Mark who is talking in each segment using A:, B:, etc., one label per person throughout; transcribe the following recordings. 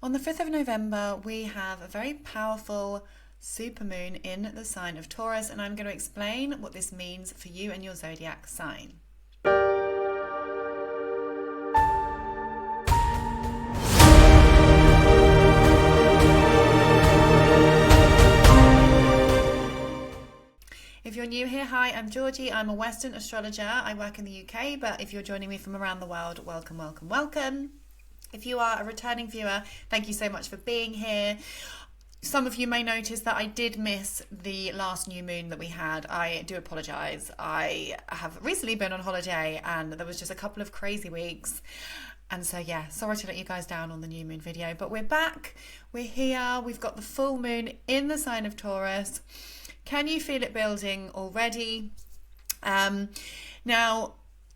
A: On the 5th of November, we have a very powerful supermoon in the sign of Taurus, and I'm going to explain what this means for you and your zodiac sign. If you're new here, hi, I'm Georgie. I'm a Western astrologer. I work in the UK, but if you're joining me from around the world, welcome, welcome, welcome. If you are a returning viewer, thank you so much for being here. Some of you may notice that I did miss the last new moon that we had. I do apologise. I have recently been on holiday and there was just a couple of crazy weeks. And so, yeah, sorry to let you guys down on the new moon video. But we're back. We're here. We've got the full moon in the sign of Taurus. Can you feel it building already? Now,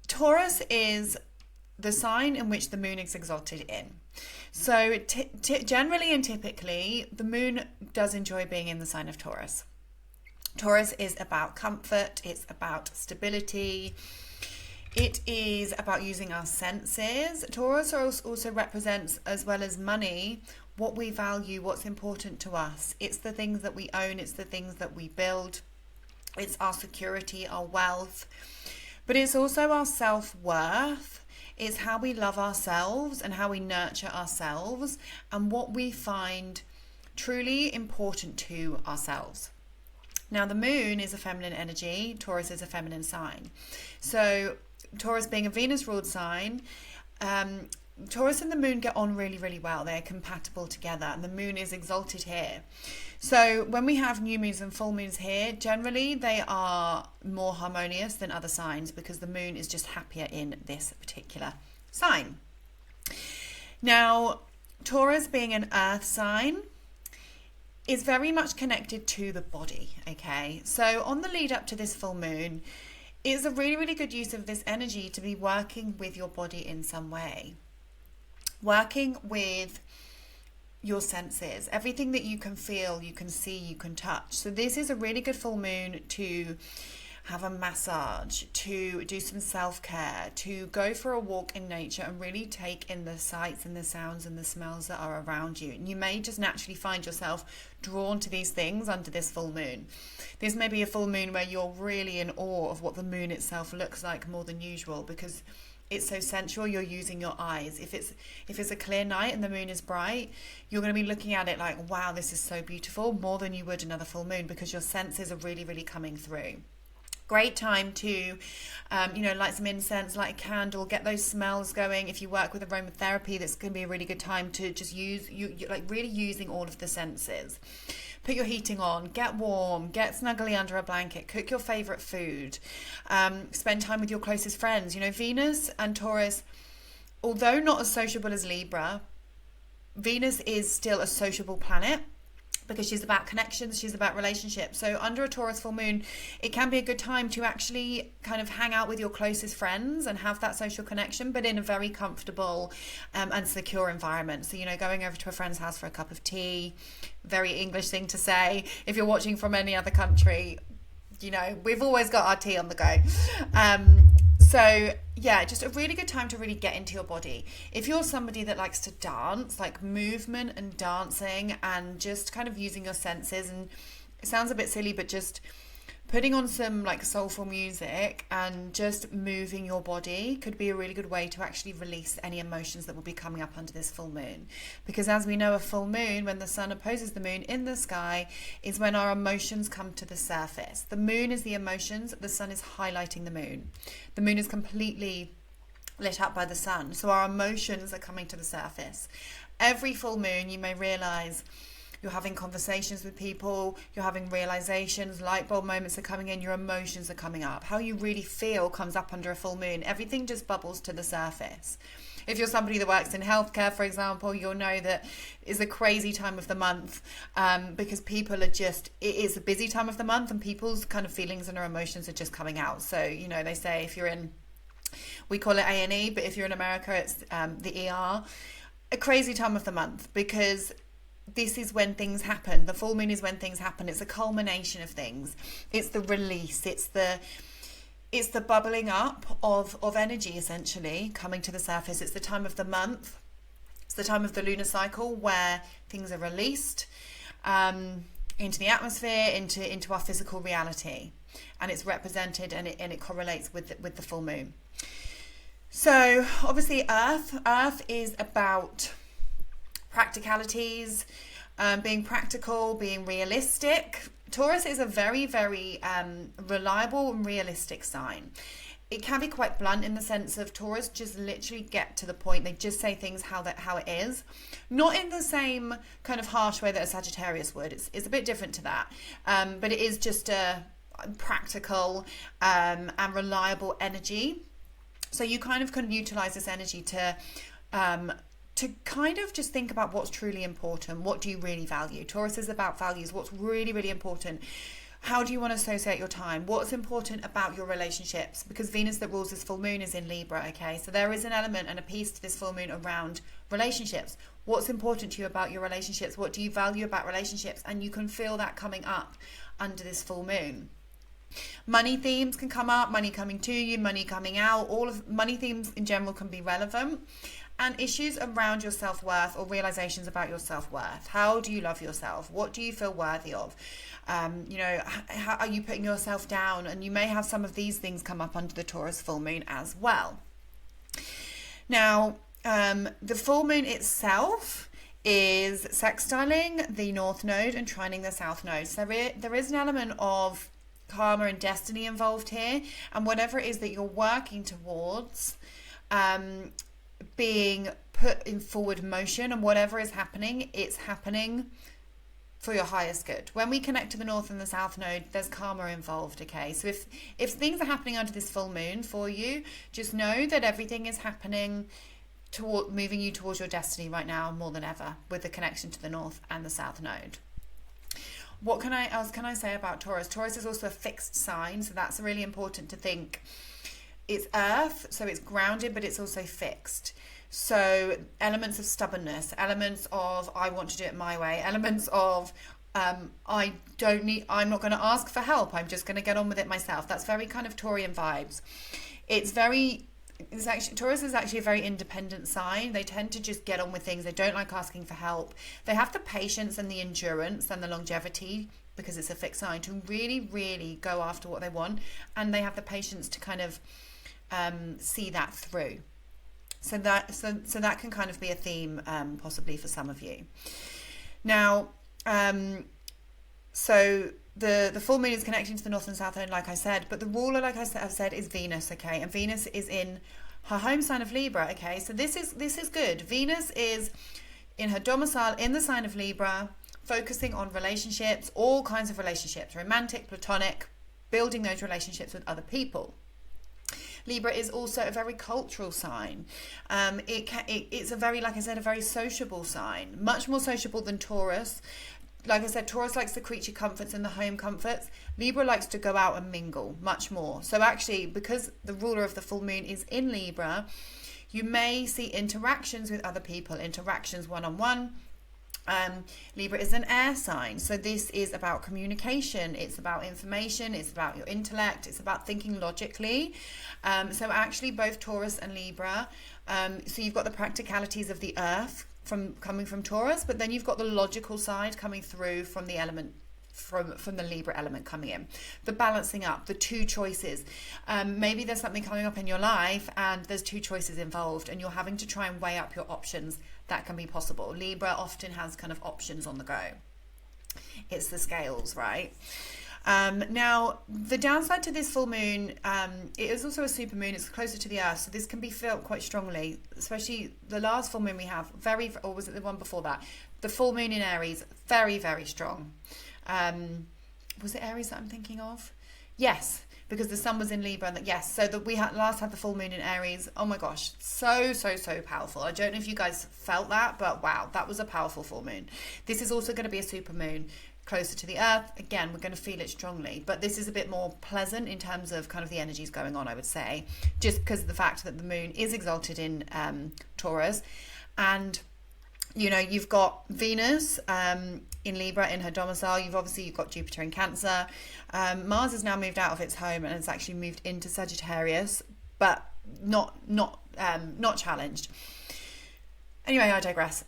A: Taurus is the sign in which the moon is exalted in. So generally and typically, the moon does enjoy being in the sign of Taurus. Taurus is about comfort, it's about stability, it is about using our senses. Taurus also represents, as well as money, what we value, what's important to us. It's the things that we own, it's the things that we build, it's our security, our wealth, but it's also our self-worth. It's how we love ourselves and how we nurture ourselves and what we find truly important to ourselves. Now, the moon is a feminine energy. Taurus is a feminine sign. So Taurus being a Venus-ruled sign, Taurus and the moon get on really, really well. They're compatible together and the moon is exalted here. So when we have new moons and full moons here, generally they are more harmonious than other signs because the moon is just happier in this particular sign. Now, Taurus being an earth sign is very much connected to the body, okay? So on the lead up to this full moon, it's a really, really good use of this energy to be working with your body in some way. Working with your senses, everything that you can feel, you can see, you can touch. So this is a really good full moon to have a massage, to do some self-care, to go for a walk in nature and really take in the sights and the sounds and the smells that are around you. And you may just naturally find yourself drawn to these things under this full moon. This may be a full moon where you're really in awe of what the moon itself looks like more than usual because it's so sensual. You're using your eyes. If it's a clear night and the moon is bright, you're going to be looking at it like, wow, this is so beautiful, more than you would another full moon because your senses are really, really coming through. Great time to, light some incense, light a candle, get those smells going. If you work with aromatherapy, that's going to be a really good time to just use, really using all of the senses. Put your heating on, get warm, get snuggly under a blanket, cook your favorite food, spend time with your closest friends. You know, Venus and Taurus, although not as sociable as Libra, Venus is still a sociable planet because she's about connections, she's about relationships. So under a Taurus full moon, it can be a good time to actually kind of hang out with your closest friends and have that social connection, but in a very comfortable and secure environment. So, going over to a friend's house for a cup of tea, very English thing to say. If you're watching from any other country, we've always got our tea on the go. So yeah, just a really good time to really get into your body. If you're somebody that likes to dance, like movement and dancing and just kind of using your senses, and it sounds a bit silly, but just putting on some like soulful music and just moving your body could be a really good way to actually release any emotions that will be coming up under this full moon. Because as we know, a full moon, when the sun opposes the moon in the sky, is when our emotions come to the surface. The moon is the emotions, the sun is highlighting the moon. The moon is completely lit up by the sun, so our emotions are coming to the surface. Every full moon, you may realize you're having conversations with people, you're having realizations, light bulb moments are coming in, your emotions are coming up. How you really feel comes up under a full moon. Everything just bubbles to the surface. If you're somebody that works in healthcare, for example, you'll know that it's a crazy time of the month because people are it is a busy time of the month and people's kind of feelings and their emotions are just coming out. So, they say if you're in, we call it A&E, but if you're in America, it's the ER. A crazy time of the month because this is when things happen. The full moon is when things happen. It's a culmination of things. It's the release. It's the bubbling up of energy, essentially, coming to the surface. It's the time of the month It's the time of the lunar cycle where things are released into the atmosphere, into our physical reality, and it's represented and it correlates with the full moon. So obviously Earth is about practicalities, being practical, being realistic. Taurus is a very, very reliable and realistic sign. It can be quite blunt in the sense of Taurus just literally get to the point. They just say things how it is, not in the same kind of harsh way that a Sagittarius would. It's a bit different to that, but it is just a practical and reliable energy. So you kind of can utilize this energy to kind of just think about what's truly important. What do you really value? Taurus is about values. What's really, really important? How do you want to associate your time? What's important about your relationships? Because Venus that rules this full moon is in Libra, okay? So there is an element and a piece to this full moon around relationships. What's important to you about your relationships? What do you value about relationships? And you can feel that coming up under this full moon. Money themes can come up, money coming to you, money coming out. All of money themes in general can be relevant. And issues around your self-worth or realizations about your self-worth. How do you love yourself? What do you feel worthy of? How are you putting yourself down? And you may have some of these things come up under the Taurus full moon as well. Now, the full moon itself is sextiling the North Node and trining the South Node. So there is an element of karma and destiny involved here. And whatever it is that you're working towards, being put in forward motion, and whatever is happening, it's happening for your highest good. When we connect to the North and the South Node, there's karma involved, okay? So if things are happening under this full moon for you, just know that everything is happening toward moving you towards your destiny right now more than ever, with the connection to the North and the South Node. What else can I say about Taurus? Taurus is also a fixed sign, so that's really important to think. It's Earth, so it's grounded, but it's also fixed. So elements of stubbornness, elements of I want to do it my way, elements of I'm not going to ask for help. I'm just going to get on with it myself. That's very kind of Taurian vibes. Taurus is actually a very independent sign. They tend to just get on with things. They don't like asking for help. They have the patience and the endurance and the longevity, because it's a fixed sign, to really, really go after what they want. And they have the patience to kind of see that through. So that can kind of be a theme possibly for some of you. Now, so the full moon is connecting to the North and South Node, like I said, but the ruler, like I've said, is Venus, okay? And Venus is in her home sign of Libra, okay? So this is good. Venus is in her domicile in the sign of Libra, focusing on relationships, all kinds of relationships, romantic, platonic, building those relationships with other people. Libra is also a very cultural sign. It's a very, like I said, a very sociable sign, much more sociable than Taurus. Like I said, Taurus likes the creature comforts and the home comforts. Libra likes to go out and mingle much more. So actually, because the ruler of the full moon is in Libra, you may see interactions with other people, interactions one-on-one. Libra is an air sign, so this is about communication, it's about information, it's about your intellect, it's about thinking logically. So actually both Taurus and Libra, so you've got the practicalities of the earth coming from Taurus, but then you've got the logical side coming through from the element from the Libra element coming in, the balancing up, the two choices. Maybe there's something coming up in your life and there's two choices involved and you're having to try and weigh up your options. That can be possible. Libra often has kind of options on the go. It's the scales, right? Now, the downside to this full moon, it is also a super moon. It's closer to the earth, so this can be felt quite strongly, especially the last full moon we have, or was it the one before that? The full moon in Aries, very, very strong. Was it Aries that I'm thinking of? Yes, because the sun was in Libra. And yes, so that we had the full moon in Aries. Oh my gosh, so powerful. I don't know if you guys felt that, but wow, that was a powerful full moon. This is also going to be a super moon closer to the earth. Again, we're going to feel it strongly, but this is a bit more pleasant in terms of kind of the energies going on, I would say, just because of the fact that the moon is exalted in Taurus. And you know, you've got Venus in Libra in her domicile. You've got Jupiter in Cancer. Mars has now moved out of its home and it's actually moved into Sagittarius, but not challenged. Anyway, I digress.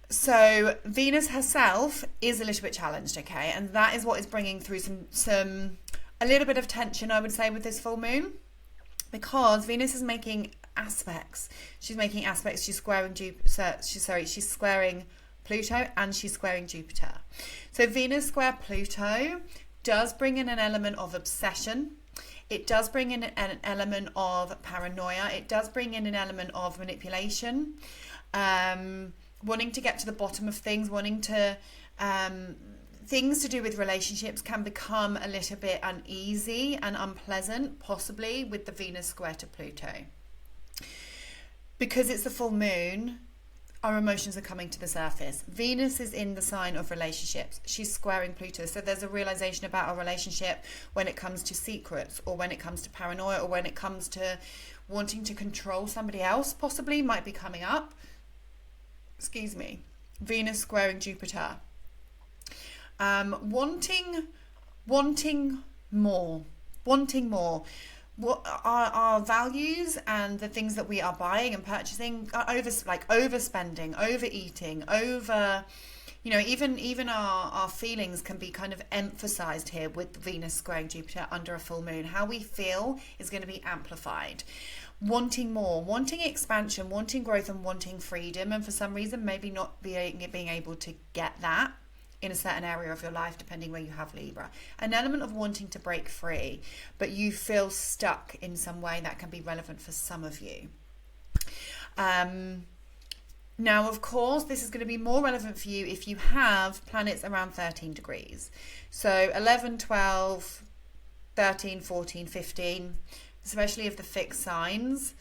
A: So Venus herself is a little bit challenged, okay? And that is what is bringing through a little bit of tension, I would say, with this full moon. Because Venus is making aspects. She's making aspects. She's squaring she's squaring Pluto and she's squaring Jupiter. So Venus square Pluto does bring in an element of obsession. It does bring in an element of paranoia. It does bring in an element of manipulation. Wanting to get to the bottom of things, wanting to things to do with relationships can become a little bit uneasy and unpleasant, possibly with the Venus square to Pluto. Because it's the full moon, our emotions are coming to the surface. Venus is in the sign of relationships. She's squaring Pluto. So there's a realization about our relationship when it comes to secrets, or when it comes to paranoia, or when it comes to wanting to control somebody else, possibly might be coming up. Excuse me. Venus squaring Jupiter. Wanting more. What our values and the things that we are buying and purchasing are overspending, overeating, even our feelings can be kind of emphasized here with Venus squaring Jupiter under a full moon. How we feel is going to be amplified. Wanting more, wanting expansion, wanting growth, and wanting freedom, and for some reason maybe not being able to get that in a certain area of your life, depending where you have Libra. An element of wanting to break free, but you feel stuck in some way. That can be relevant for some of you. Now, of course, this is going to be more relevant for you if you have planets around 13 degrees. So 11, 12, 13, 14, 15, especially of the fixed signs.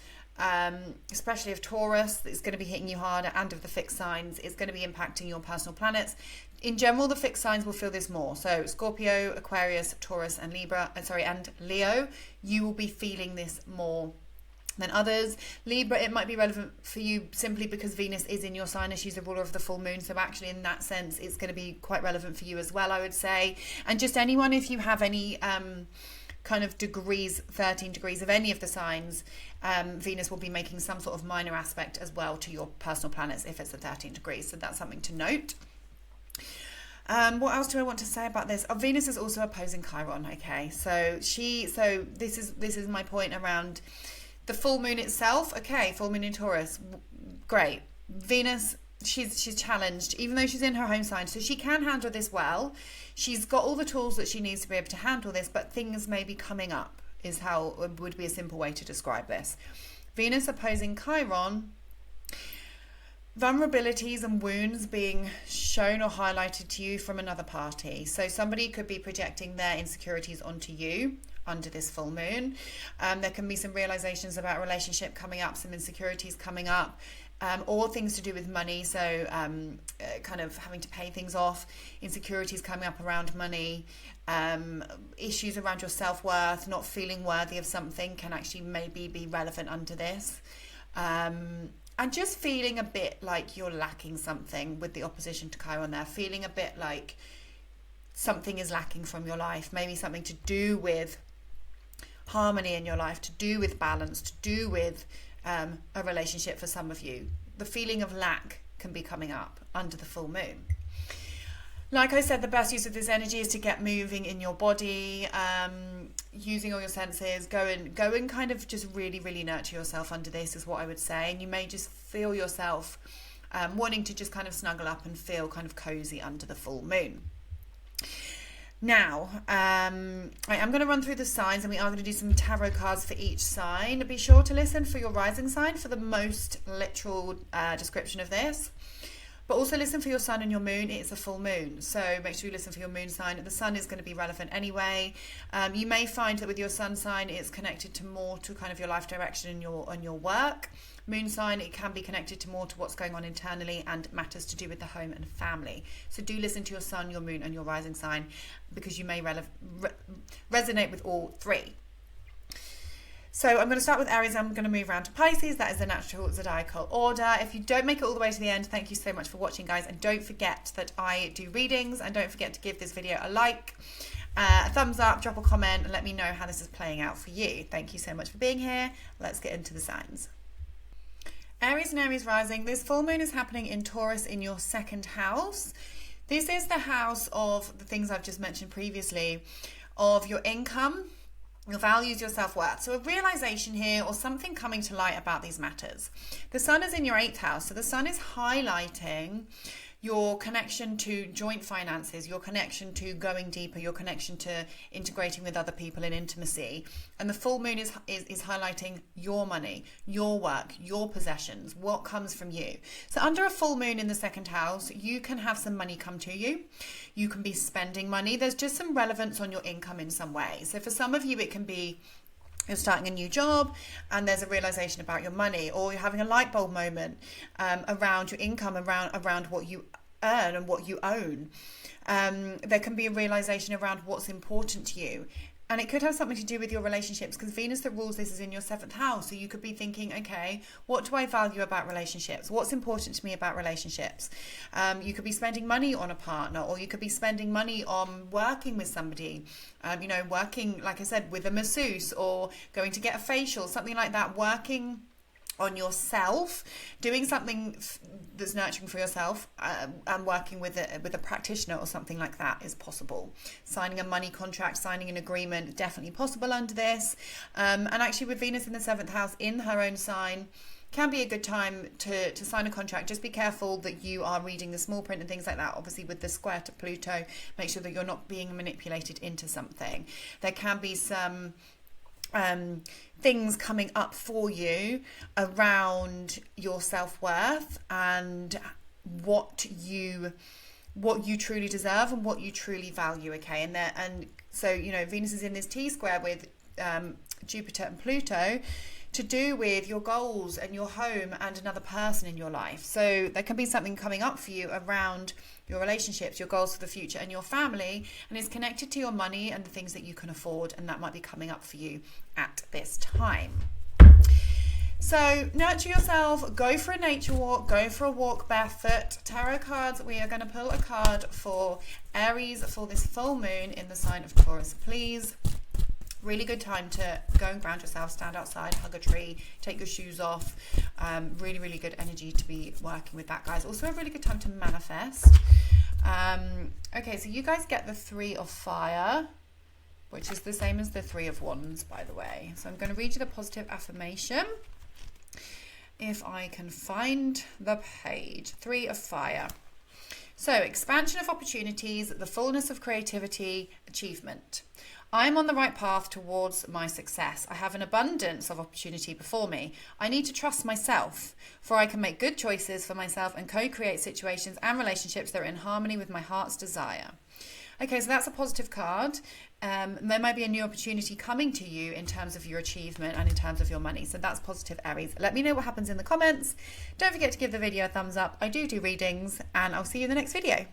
A: Especially of Taurus, it's going to be hitting you harder, and of the fixed signs, it's going to be impacting your personal planets. In general, the fixed signs will feel this more. So Scorpio, Aquarius, Taurus, and and Leo, you will be feeling this more than others. Libra, it might be relevant for you simply because Venus is in your sign and she's the ruler of the full moon. So actually, in that sense, it's going to be quite relevant for you as well, I would say. And just anyone, if you have any kind of degrees, 13 degrees of any of the signs, Venus will be making some sort of minor aspect as well to your personal planets if it's at 13 degrees. So that's something to note. What else do I want to say about this? Venus is also opposing Chiron. Okay, so this is my point around the full moon itself. Okay, full moon in Taurus, great. Venus, she's challenged, even though she's in her home sign, so she can handle this well. She's got all the tools that she needs to be able to handle this, but things may be coming up, is how would be a simple way to describe this. Venus opposing Chiron, vulnerabilities and wounds being shown or highlighted to you from another party. So somebody could be projecting their insecurities onto you under this full moon. There can be some realizations about a relationship coming up, some insecurities coming up, or things to do with money. So kind of having to pay things off, insecurities coming up around money, issues around your self-worth, not feeling worthy of something can actually maybe be relevant under this. And just feeling a bit like you're lacking something with the opposition to Chiron there, feeling a bit like something is lacking from your life, maybe something to do with harmony in your life, to do with balance, to do with a relationship for some of you. The feeling of lack can be coming up under the full moon. Like I said, the best use of this energy is to get moving in your body, using all your senses, go and kind of just really, really nurture yourself under this is what I would say. And you may just feel yourself wanting to just kind of snuggle up and feel kind of cozy under the full moon. Now, I am going to run through the signs, and we are going to do some tarot cards for each sign. Be sure to listen for your rising sign for the most literal description of this. But also listen for your sun and your moon. It's a full moon, so make sure you listen for your moon sign. The sun is going to be relevant anyway. You may find that with your sun sign, it's connected to more to kind of your life direction and your work. Moon sign, it can be connected to more to what's going on internally and matters to do with the home and family. So do listen to your sun, your moon, and your rising sign, because you may resonate with all three. So I'm going to start with Aries. I'm going to move around to Pisces. That is the natural zodiacal order. If you don't make it all the way to the end, thank you so much for watching, guys. And don't forget that I do readings. And don't forget to give this video a like, a thumbs up, drop a comment, and let me know how this is playing out for you. Thank you so much for being here. Let's get into the signs. Aries and Aries rising, this full moon is happening in Taurus in your second house. This is the house of the things I've just mentioned previously, of your income, your values, your self-worth. So a realization here or something coming to light about these matters. The sun is in your 8th house. So the sun is highlighting your connection to joint finances, your connection to going deeper, your connection to integrating with other people in intimacy. And the full moon is highlighting your money, your work, your possessions, what comes from you. So under a full moon in the second house, you can have some money come to you. You can be spending money. There's just some relevance on your income in some way. So for some of you, it can be you're starting a new job and there's a realization about your money, or you're having a light bulb moment around your income, around what you earn and what you own. There can be a realization around what's important to you. And it could have something to do with your relationships, because Venus that rules this is in your 7th house. So you could be thinking, okay, what do I value about relationships? What's important to me about relationships? You could be spending money on a partner, or you could be spending money on working with somebody, working, like I said, with a masseuse, or going to get a facial, something like that, working on yourself, doing something that's nurturing for yourself, and working with a practitioner or something like that is possible. Signing a money contract, signing an agreement, definitely possible under this. And actually with Venus in the 7th house in her own sign, can be a good time to sign a contract. Just be careful that you are reading the small print and things like that. Obviously with the square to Pluto, make sure that you're not being manipulated into something. There can be some things coming up for you around your self-worth and what you truly deserve and what you truly value. Okay, and so Venus is in this T-square with Jupiter and Pluto, to do with your goals and your home and another person in your life. So there can be something coming up for you around your relationships, your goals for the future and your family, and it's connected to your money and the things that you can afford, and that might be coming up for you at this time. So nurture yourself, go for a nature walk, go for a walk barefoot. Tarot cards, we are going to pull a card for Aries for this full moon in the sign of Taurus, please. Really good time to go and ground yourself, stand outside, hug a tree, take your shoes off. Really, really good energy to be working with that, guys. Also a really good time to manifest. Okay, so you guys get the 3 of fire, which is the same as the 3 of wands, by the way. So I'm going to read you the positive affirmation. If I can find the page. 3 of fire. So expansion of opportunities, the fullness of creativity, achievement. I am on the right path towards my success. I have an abundance of opportunity before me. I need to trust myself, for I can make good choices for myself and co-create situations and relationships that are in harmony with my heart's desire. Okay, so that's a positive card. There might be a new opportunity coming to you in terms of your achievement and in terms of your money. So that's positive, Aries. Let me know what happens in the comments. Don't forget to give the video a thumbs up. I do readings, and I'll see you in the next video.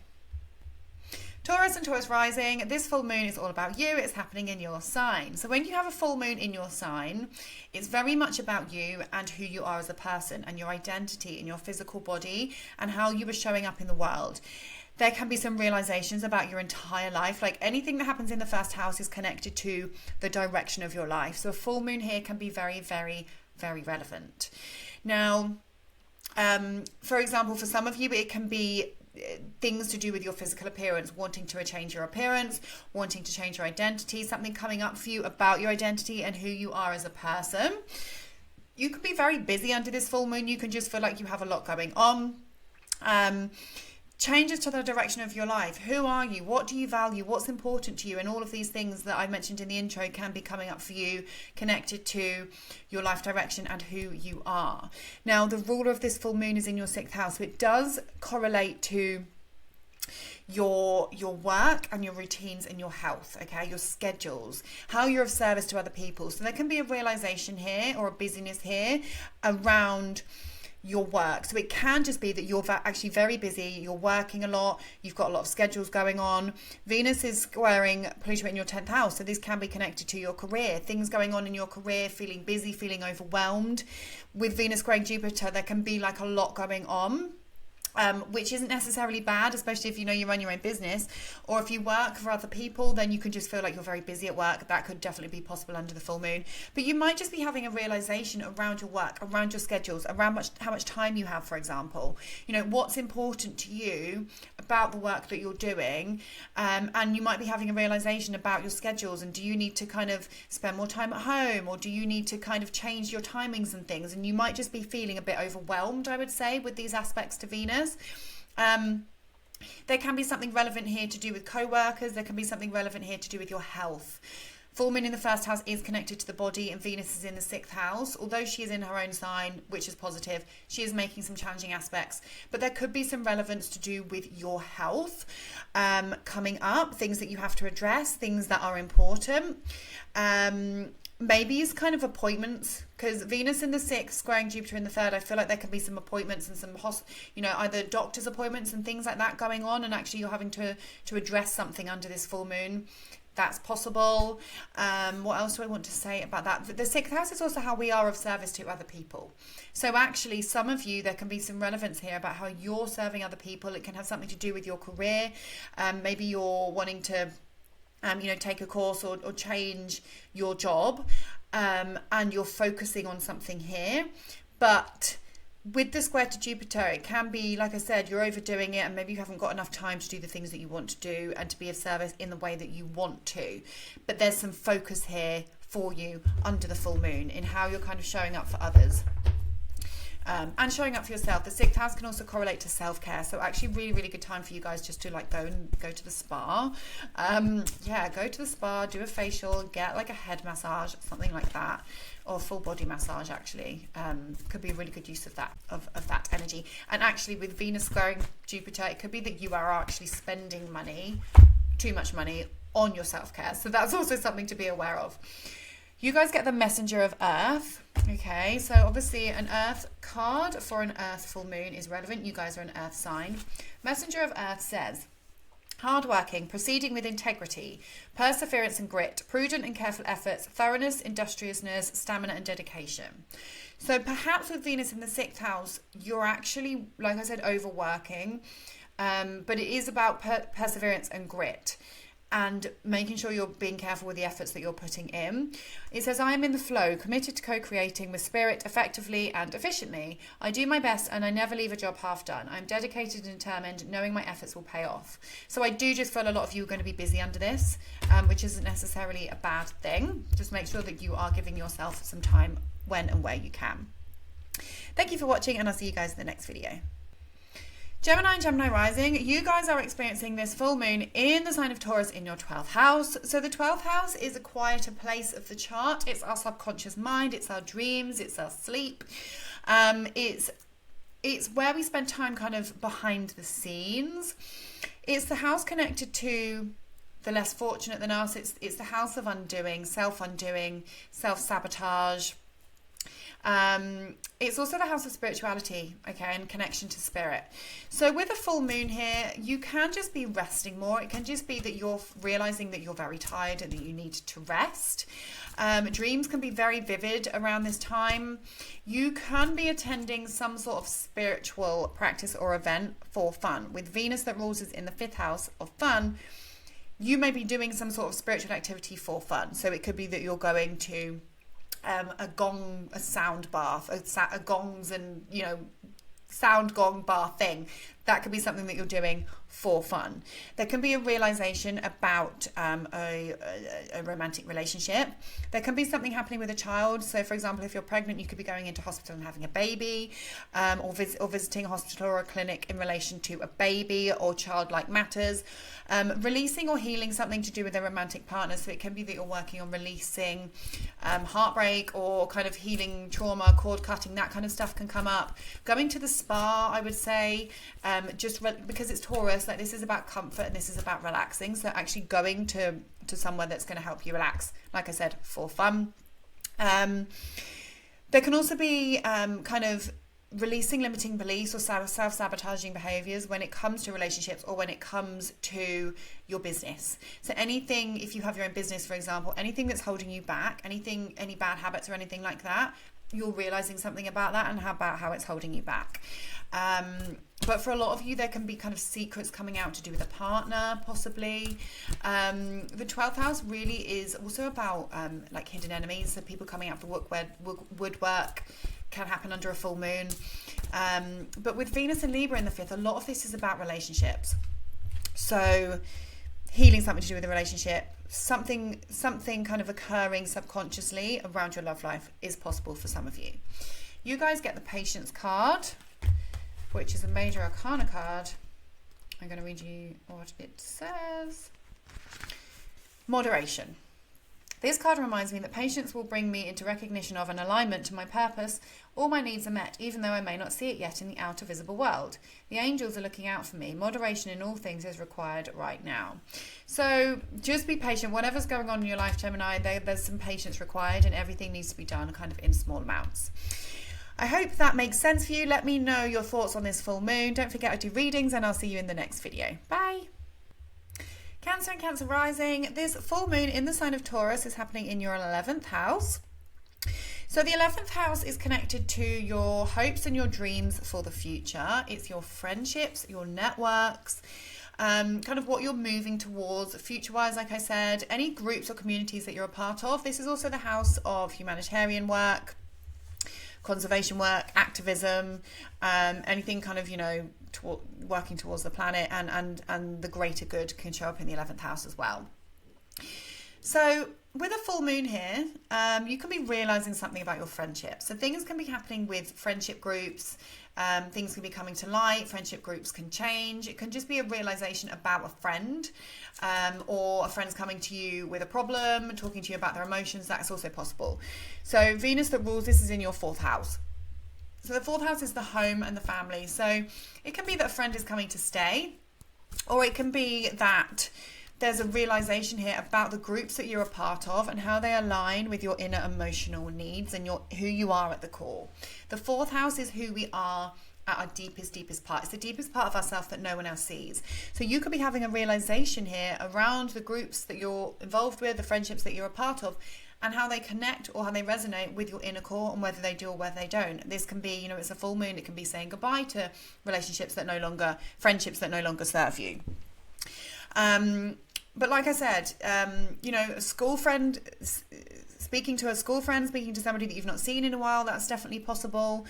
A: Taurus and Taurus rising, this full moon is all about you. It's happening in your sign. So when you have a full moon in your sign, it's very much about you and who you are as a person and your identity in your physical body and how you are showing up in the world. There can be some realizations about your entire life. Like anything that happens in the first house is connected to the direction of your life. So a full moon here can be very, very, very relevant. Now, for example, for some of you, it can be things to do with your physical appearance, wanting to change your appearance, wanting to change your identity, something coming up for you about your identity and who you are as a person. You could be very busy under this full moon. You can just feel like you have a lot going on. Changes to the direction of your life. Who are you? What do you value? What's important to you? And all of these things that I mentioned in the intro can be coming up for you, connected to your life direction and who you are. Now, the ruler of this full moon is in your 6th house, so it does correlate to your work and your routines and your health, okay, your schedules, how you're of service to other people. So there can be a realization here or a busyness here around your work. So it can just be that you're actually very busy, you're working a lot, you've got a lot of schedules going on. Venus is squaring Pluto in your 10th house, so this can be connected to your career, things going on in your career, feeling busy, feeling overwhelmed. With Venus squaring Jupiter, there can be like a lot going on. which isn't necessarily bad, especially if you know you run your own business, or if you work for other people, then you can just feel like you're very busy at work. That could definitely be possible under the full moon. But you might just be having a realization around your work, around your schedules, around how much time you have, for example. You know, what's important to you about the work that you're doing, and you might be having a realization about your schedules, and do you need to kind of spend more time at home, or do you need to kind of change your timings and things, and you might just be feeling a bit overwhelmed, I would say, with these aspects to Venus. There can be something relevant here to do with co-workers. There can be something relevant here to do with your health. Full moon in the first house is connected to the body, and Venus is in the sixth house. Although she is in her own sign, which is positive, she is making some challenging aspects. But there could be some relevance to do with your health coming up, things that you have to address, things that are important. Maybe it's kind of appointments, because Venus in the sixth squaring Jupiter in the third, I feel like there can be some appointments and some either doctor's appointments and things like that going on, and actually you're having to address something under this full moon. That's possible. What else do I want to say about that? The sixth house is also how we are of service to other people. So actually, some of you, there can be some relevance here about how you're serving other people. It can have something to do with your career. Maybe you're wanting to take a course or change your job, and you're focusing on something here. But with the square to Jupiter, it can be, like I said, you're overdoing it, and maybe you haven't got enough time to do the things that you want to do and to be of service in the way that you want to. But there's some focus here for you under the full moon in how you're kind of showing up for others. And showing up for yourself. The sixth house can also correlate to self-care, so actually really, really good time for you guys just to go to the spa. Go to the spa, do a facial, get like a head massage, something like that, or full body massage. Actually could be a really good use of that energy. And actually, with Venus squaring Jupiter, it could be that you are actually spending too much money on your self-care, so that's also something to be aware of. You guys get the Messenger of Earth. Okay, so obviously an Earth card for an Earth full moon is relevant. You guys are an Earth sign. Messenger of Earth says, hardworking, proceeding with integrity, perseverance and grit, prudent and careful efforts, thoroughness, industriousness, stamina and dedication. So perhaps with Venus in the sixth house, you're actually, like I said, overworking, but it is about perseverance and grit, and making sure you're being careful with the efforts that you're putting in. It says, I am in the flow, committed to co-creating with spirit, effectively and efficiently. I do my best and I never leave a job half done. I'm dedicated and determined, knowing my efforts will pay off. So I do just feel a lot of you are going to be busy under this, which isn't necessarily a bad thing. Just make sure that you are giving yourself some time when and where you can. Thank you for watching, and I'll see you guys in the next video. Gemini and Gemini rising, you guys are experiencing this full moon in the sign of Taurus in your 12th house. So the 12th house is a quieter place of the chart. It's our subconscious mind, it's our dreams, it's our sleep. It's where we spend time kind of behind the scenes. It's the house connected to the less fortunate than us. It's the house of undoing, self-sabotage. It's also the house of spirituality, okay, and connection to spirit. So with a full moon here, you can just be resting more. It can just be that you're realizing that you're very tired and that you need to rest. Dreams can be very vivid around this time. You can be attending some sort of spiritual practice or event for fun. With Venus that rules is in the fifth house of fun, you may be doing some sort of spiritual activity for fun. So it could be that you're going to a sound bath, a gongs and sound gong bar thing. That could be something that you're doing for fun. There can be a realization about a romantic relationship. There can be something happening with a child. So for example, if you're pregnant, you could be going into hospital and having a baby, or visiting a hospital or a clinic in relation to a baby or childlike matters. Releasing or healing something to do with a romantic partner. So it can be that you're working on releasing heartbreak, or kind of healing trauma, cord cutting, that kind of stuff can come up. Going to the spa, I would say, because it's Taurus, like this is about comfort and this is about relaxing. So actually going to somewhere that's going to help you relax, like I said, for fun. There can also be kind of releasing limiting beliefs or self-sabotaging behaviors when it comes to relationships or when it comes to your business. So anything, if you have your own business, for example, anything that's holding you back, any bad habits or anything like that, you're realizing something about that and about how it's holding you back. But for a lot of you, there can be kind of secrets coming out to do with a partner, possibly. The 12th house really is also about like hidden enemies, so people coming out for woodwork can happen under a full moon. But with Venus and Libra in the 5th, a lot of this is about relationships. So healing something to do with a relationship, something kind of occurring subconsciously around your love life is possible for some of you. You guys get the Patience card, which is a major arcana card. I'm going to read you what it says. Moderation. This card reminds me that patience will bring me into recognition of an alignment to my purpose. All my needs are met, even though I may not see it yet in the outer visible world. The angels are looking out for me. Moderation in all things is required right now. So just be patient. Whatever's going on in your life, Gemini, there's some patience required, and everything needs to be done kind of in small amounts. I hope that makes sense for you. Let me know your thoughts on this full moon. Don't forget I do readings, and I'll see you in the next video. Bye. Cancer and Cancer rising. This full moon in the sign of Taurus is happening in your 11th house. So the 11th house is connected to your hopes and your dreams for the future. It's your friendships, your networks, kind of what you're moving towards future-wise, like I said, any groups or communities that you're a part of. This is also the house of humanitarian work, conservation work, activism, anything kind of, working towards the planet, and the greater good can show up in the 11th house as well. So with a full moon here, you can be realizing something about your friendships. So things can be happening with friendship groups, things can be coming to light, friendship groups can change. It can just be a realization about a friend, or a friend's coming to you with a problem, talking to you about their emotions. That's also possible. So Venus that rules this is in your 4th house. So the 4th house is the home and the family. So it can be that a friend is coming to stay, or it can be that there's a realization here about the groups that you're a part of and how they align with your inner emotional needs and who you are at the core. The 4th house is who we are at our deepest part. It's the deepest part of ourselves that no one else sees. So you could be having a realization here around the groups that you're involved with, the friendships that you're a part of, and how they connect or how they resonate with your inner core, and whether they do or whether they don't. This can be, it's a full moon. It can be saying goodbye to friendships that no longer serve you. But like I said, a school friend, speaking to speaking to somebody that you've not seen in a while, that's definitely possible.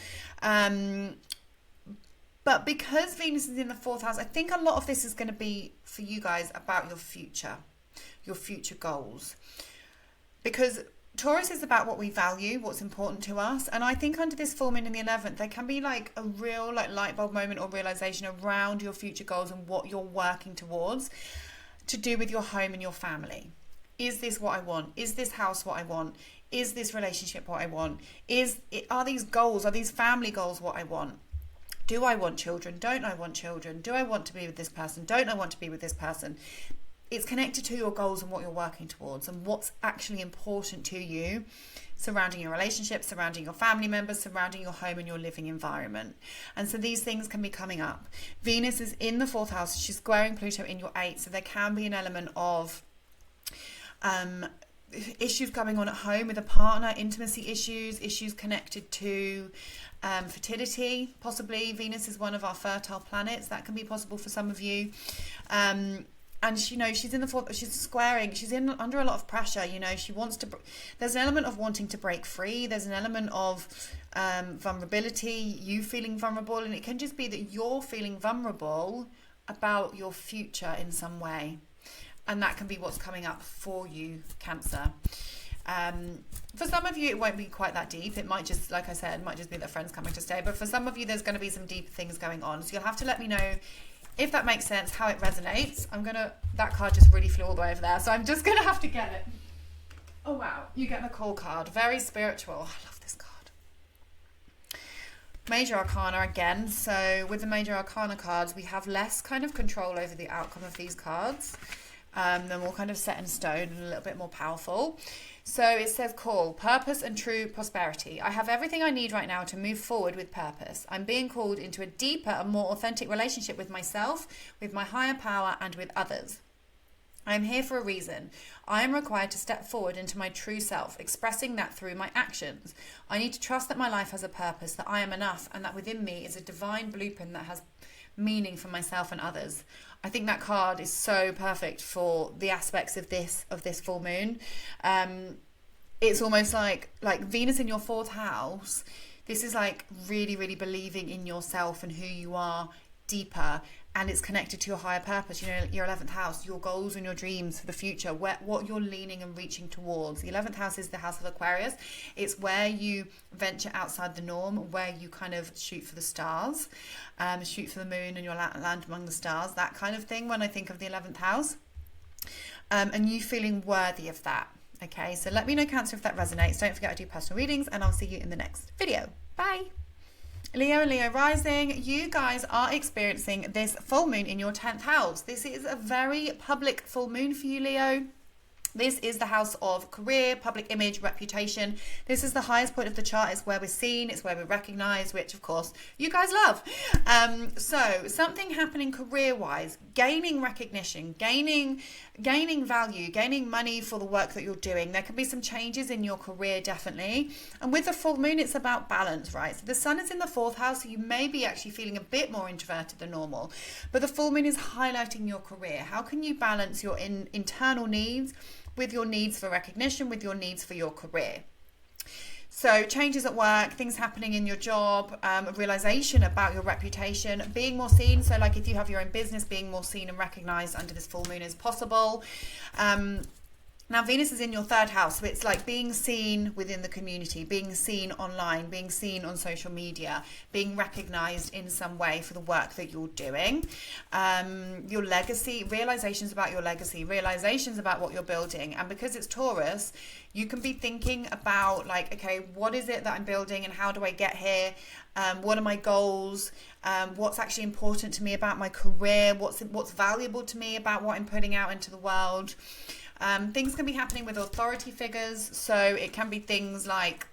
A: But because Venus is in the 4th house, I think a lot of this is going to be for you guys about your future goals. Because Taurus is about what we value, what's important to us. And I think under this full moon in the 11th, there can be like a real light bulb moment or realization around your future goals and what you're working towards, to do with your home and your family. Is this what I want? Is this house what I want? Is this relationship what I want? Are these goals, are these family goals what I want? Do I want children? Don't I want children? Do I want to be with this person? Don't I want to be with this person? It's connected to your goals and what you're working towards and what's actually important to you, surrounding your relationships, surrounding your family members, surrounding your home and your living environment. And so these things can be coming up. Venus is in the 4th house. She's squaring Pluto in your 8th. So there can be an element of issues going on at home with a partner, intimacy issues connected to fertility, possibly. Venus is one of our fertile planets. That can be possible for some of you. And she's in the 4th, she's squaring, she's under a lot of pressure. She wants to, there's an element of wanting to break free. There's an element of vulnerability, you feeling vulnerable. And it can just be that you're feeling vulnerable about your future in some way. And that can be what's coming up for you, Cancer. For some of you, it won't be quite that deep. It might just, like I said, it might just be that friends coming to stay. But for some of you, there's going to be some deep things going on. So you'll have to let me know if that makes sense, how it resonates. That card just really flew all the way over there. So I'm just going to have to get it. Oh, wow. You get the call card. Very spiritual. I love this card. Major Arcana again. So with the Major Arcana cards, we have less kind of control over the outcome of these cards. They're more kind of set in stone and a little bit more powerful. So it says call, purpose and true prosperity. I have everything I need right now to move forward with purpose. I'm being called into a deeper and more authentic relationship with myself, with my higher power, and with others. I am here for a reason. I am required to step forward into my true self, expressing that through my actions. I need to trust that my life has a purpose, that I am enough, and that within me is a divine blueprint that has meaning for myself and others. I think that card is so perfect for the aspects of this full moon. It's almost like Venus in your fourth house. This is like really, really believing in yourself and who you are deeper, and it's connected to your higher purpose. You know, your 11th house, your goals and your dreams for the future, what you're leaning and reaching towards. The 11th house is the house of Aquarius. It's where you venture outside the norm, where you kind of shoot for the stars, shoot for the moon and your land among the stars, that kind of thing when I think of the 11th house. And you feeling worthy of that. Okay, so let me know, Cancer, if that resonates. Don't forget I do personal readings, and I'll see you in the next video. Bye. Leo and Leo rising, you guys are experiencing this full moon in your 10th house. This is a very public full moon for you, Leo. This is the house of career, public image, reputation. This is the highest point of the chart. It's where we're seen. It's where we're recognized, which of course you guys love. So something happening career-wise, gaining recognition, gaining value, gaining money for the work that you're doing. There can be some changes in your career, definitely. And with the full moon, it's about balance, right? So the sun is in the 4th house, so you may be actually feeling a bit more introverted than normal. But the full moon is highlighting your career. How can you balance your internal needs with your needs for recognition, with your needs for your career? So changes at work, things happening in your job, a realization about your reputation, being more seen. So like if you have your own business, being more seen and recognized under this full moon is possible. Now, Venus is in your 3rd house, so it's like being seen within the community, being seen online, being seen on social media, being recognized in some way for the work that you're doing. Your legacy, realizations about your legacy, realizations about what you're building. And because it's Taurus, you can be thinking about like, okay, what is it that I'm building and how do I get here? What are my goals? What's actually important to me about my career? What's valuable to me about what I'm putting out into the world? Things can be happening with authority figures, so it can be things like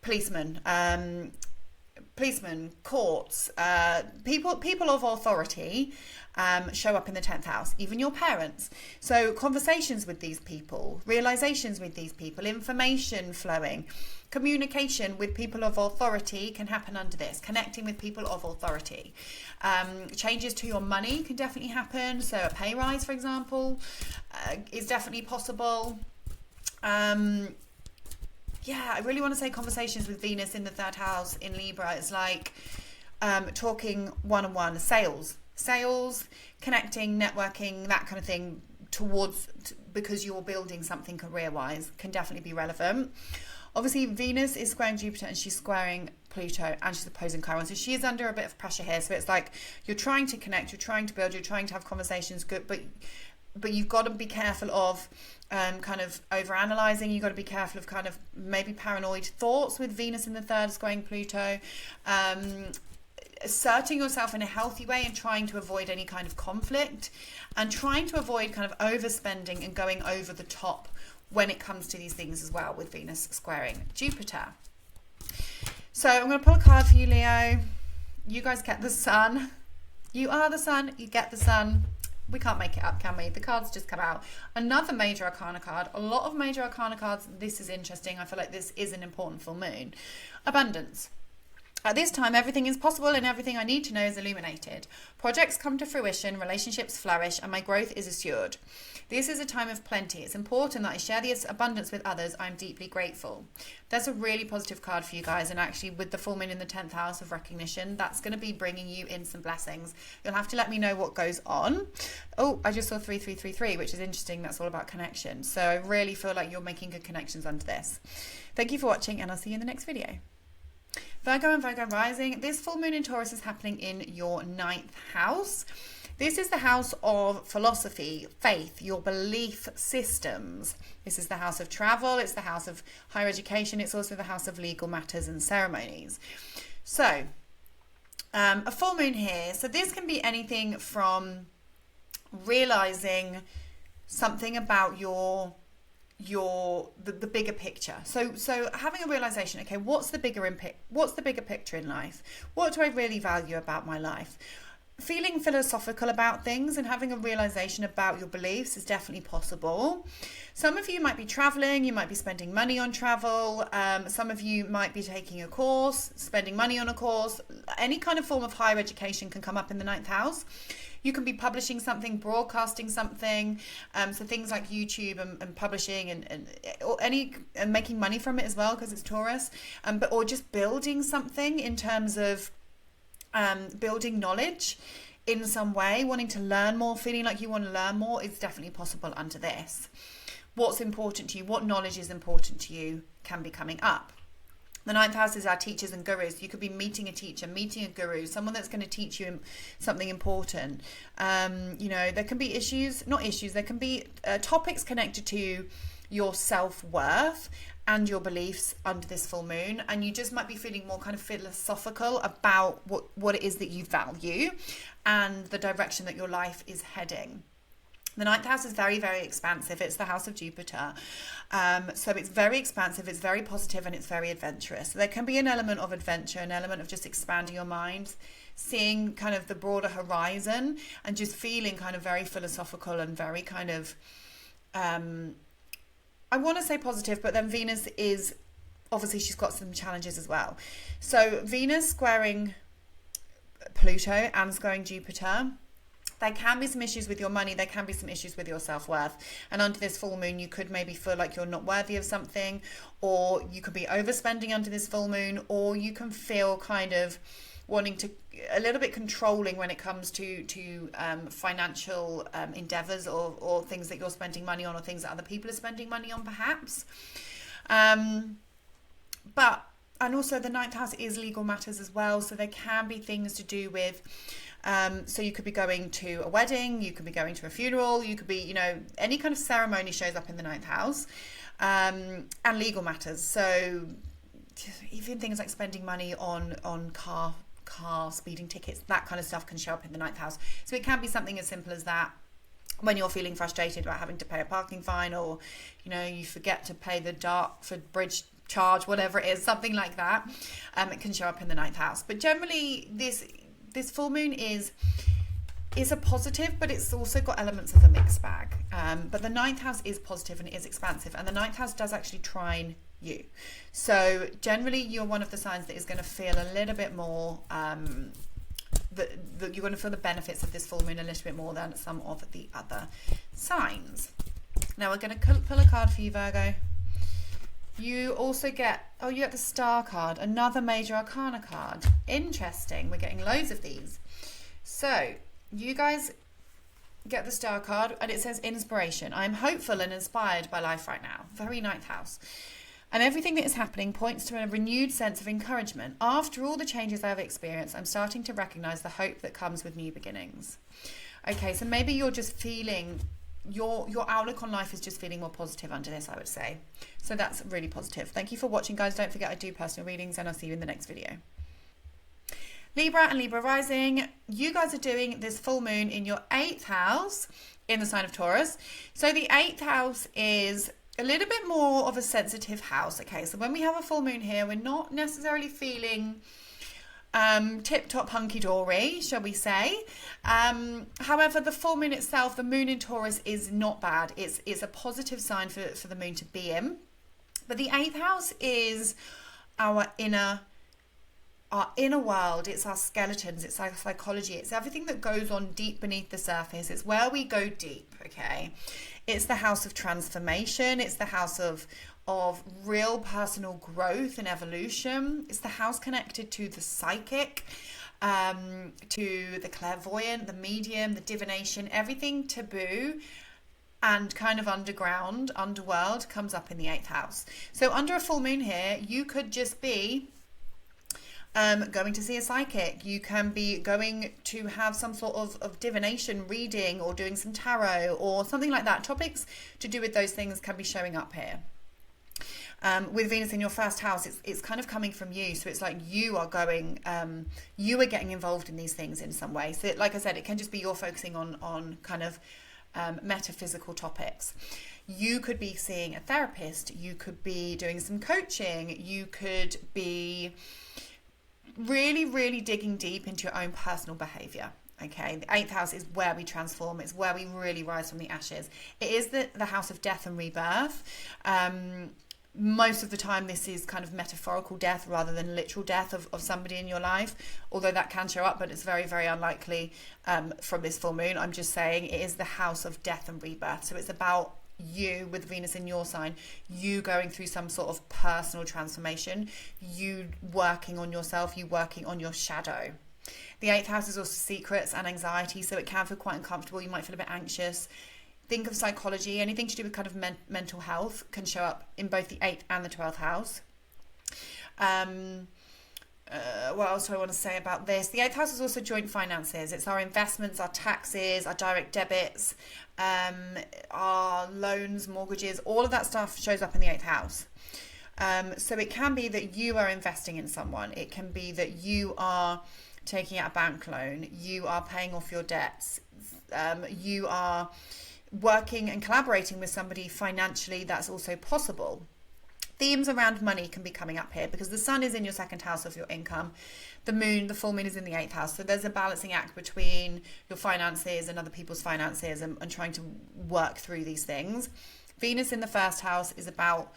A: policemen, courts, people of authority show up in the 10th house, even your parents. So conversations with these people, realizations with these people, information flowing, communication with people of authority can happen under this, connecting with people of authority. Changes to your money can definitely happen. So a pay rise, for example, is definitely possible. Yeah, I really want to say conversations with Venus in the 3rd house in Libra. It's like talking one-on-one, sales, connecting, networking, that kind of thing because you're building something career-wise can definitely be relevant. Obviously, Venus is squaring Jupiter and she's squaring Pluto and she's opposing Chiron. So she is under a bit of pressure here. So it's like you're trying to connect, you're trying to build, you're trying to have conversations, good, but you've got to be careful of kind of over-analyzing. You've got to be careful of kind of maybe paranoid thoughts with Venus in the 3rd squaring Pluto. Asserting yourself in a healthy way and trying to avoid any kind of conflict and trying to avoid kind of overspending and going over the top when it comes to these things as well with Venus squaring Jupiter. So I'm going to pull a card for you, Leo. You guys get the sun. You are the sun. You get the sun. We can't make it up, can we? The cards just come out. Another major arcana card. A lot of major arcana cards. This is interesting. I feel like this is an important full moon. Abundance. At this time, everything is possible and everything I need to know is illuminated. Projects come to fruition, relationships flourish, and my growth is assured. This is a time of plenty. It's important that I share this abundance with others. I'm deeply grateful. That's a really positive card for you guys. And actually, with the full moon in the 10th house of recognition, that's going to be bringing you in some blessings. You'll have to let me know what goes on. Oh, I just saw 3333, which is interesting. That's all about connection. So I really feel like you're making good connections under this. Thank you for watching, and I'll see you in the next video. Virgo and Virgo rising, this full moon in Taurus is happening in your 9th house. This is the house of philosophy, faith, your belief systems. This is the house of travel. It's the house of higher education. It's also the house of legal matters and ceremonies. So A full moon here. So this can be anything from realizing something about the bigger picture. So having a realization, okay, what's the bigger picture in life? What do I really value about my life? Feeling philosophical about things and having a realization about your beliefs is definitely possible. Some of you might be traveling, you might be spending money on travel. Some of you might be taking a course, spending money on a course. Any kind of form of higher education can come up in the 9th house. You can be publishing something, broadcasting something. So things like YouTube and publishing and making money from it as well, because it's Taurus. Or just building something in terms of building knowledge in some way, wanting to learn more, feeling like you want to learn more is definitely possible under this. What's important to you, what knowledge is important to you can be coming up. The 9th house is our teachers and gurus. You could be meeting a teacher, meeting a guru, someone that's going to teach you something important. There can be there can be topics connected to your self-worth and your beliefs under this full moon, and you just might be feeling more kind of philosophical about what it is that you value and the direction that your life is heading. The 9th house is very, very expansive. It's the house of Jupiter. So it's very expansive, it's very positive, and it's very adventurous. So there can be an element of adventure, an element of just expanding your mind, seeing kind of the broader horizon, and just feeling kind of very philosophical and very kind of I want to say positive, but then Venus is, obviously she's got some challenges as well. So Venus squaring Pluto and squaring Jupiter, there can be some issues with your money, there can be some issues with your self-worth. And under this full moon, you could maybe feel like you're not worthy of something, or you could be overspending under this full moon, or you can feel kind of wanting to, a little bit controlling when it comes to financial endeavors or things that you're spending money on, or things that other people are spending money on perhaps. And also the 9th house is legal matters as well. So there can be things to do with, so you could be going to a wedding, you could be going to a funeral, you could be, any kind of ceremony shows up in the 9th house, and legal matters. So even things like spending money on car speeding tickets, that kind of stuff can show up in the 9th house. So it can be something as simple as that, when you're feeling frustrated about having to pay a parking fine, or you forget to pay the Dartford Bridge charge, whatever it is, something like that. It can show up in the 9th house. But generally this full moon is a positive, but it's also got elements of a mixed bag. But the 9th house is positive and it is expansive, and the 9th house does actually trine you. So generally you're one of the signs that is going to feel a little bit more that you're going to feel the benefits of this full moon a little bit more than some of the other signs. Now we're going to pull a card for you, Virgo. You also get, you get the Star card, another major arcana card. Interesting, we're getting loads of these. So you guys get the Star card, and it says inspiration. I am hopeful and inspired by life right now. Very 9th house. And everything that is happening points to a renewed sense of encouragement. After all the changes I have experienced, I'm starting to recognize the hope that comes with new beginnings. Okay, so maybe you're just feeling, your outlook on life is just feeling more positive under this, I would say. So that's really positive. Thank you for watching, guys. Don't forget I do personal readings, and I'll see you in the next video. Libra and Libra rising, you guys are doing this full moon in your 8th house in the sign of Taurus. So the 8th house is a little bit more of a sensitive house. Okay, so when we have a full moon here, we're not necessarily feeling tip-top hunky-dory, shall we say. However, the full moon itself, the moon in Taurus, is not bad. It's a positive sign for the moon to be in. But the 8th house is our inner world. It's our skeletons, it's our psychology, it's everything that goes on deep beneath the surface. It's where we go deep. Okay, it's the house of transformation, it's the house of real personal growth and evolution. It's the house connected to the psychic, to the clairvoyant, the medium, the divination. Everything taboo and kind of underworld comes up in the 8th house. So under a full moon here, you could just be going to see a psychic. You can be going to have some sort of divination reading, or doing some tarot or something like that. Topics to do with those things can be showing up here. With Venus in your first house, it's kind of coming from you. So it's like you are going, you are getting involved in these things in some way. So like I said, it can just be you're focusing on kind of metaphysical topics. You could be seeing a therapist. You could be doing some coaching. You could be really, really digging deep into your own personal behavior. Okay, the 8th house is where we transform. It's where we really rise from the ashes. It is the house of death and rebirth. Most of the time, this is kind of metaphorical death rather than literal death of somebody in your life, although that can show up, but it's very, very unlikely from this full moon. I'm just saying it is the house of death and rebirth. So it's about you with Venus in your sign, you going through some sort of personal transformation, you working on yourself, you working on your shadow. The 8th house is also secrets and anxiety, so it can feel quite uncomfortable. You might feel a bit anxious. Think of psychology. Anything to do with kind of mental health can show up in both the 8th and the 12th house. What else do I want to say about this? The 8th house is also joint finances. It's our investments, our taxes, our direct debits, our loans, mortgages. All of that stuff shows up in the 8th house. So it can be that you are investing in someone. It can be that you are taking out a bank loan, you are paying off your debts, you are working and collaborating with somebody financially. That's also possible. Themes around money can be coming up here because the sun is in your 2nd house of your income. The full moon is in the 8th house. So there's a balancing act between your finances and other people's finances and trying to work through these things. Venus in the 1st house is about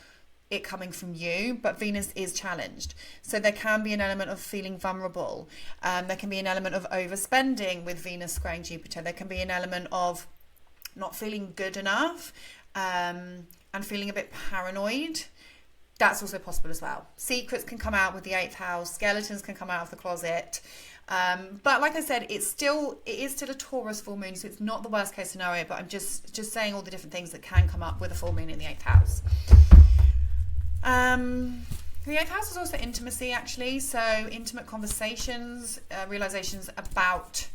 A: it coming from you, but Venus is challenged. So there can be an element of feeling vulnerable. There can be an element of overspending with Venus squaring Jupiter. There can be an element of not feeling good enough and feeling a bit paranoid. That's also possible as well. Secrets can come out with the 8th house. Skeletons can come out of the closet. But like I said, it is still a Taurus full moon, so it's not the worst case scenario, but I'm just saying all the different things that can come up with a full moon in the 8th house. The 8th house is also intimacy, actually. So intimate conversations, realizations about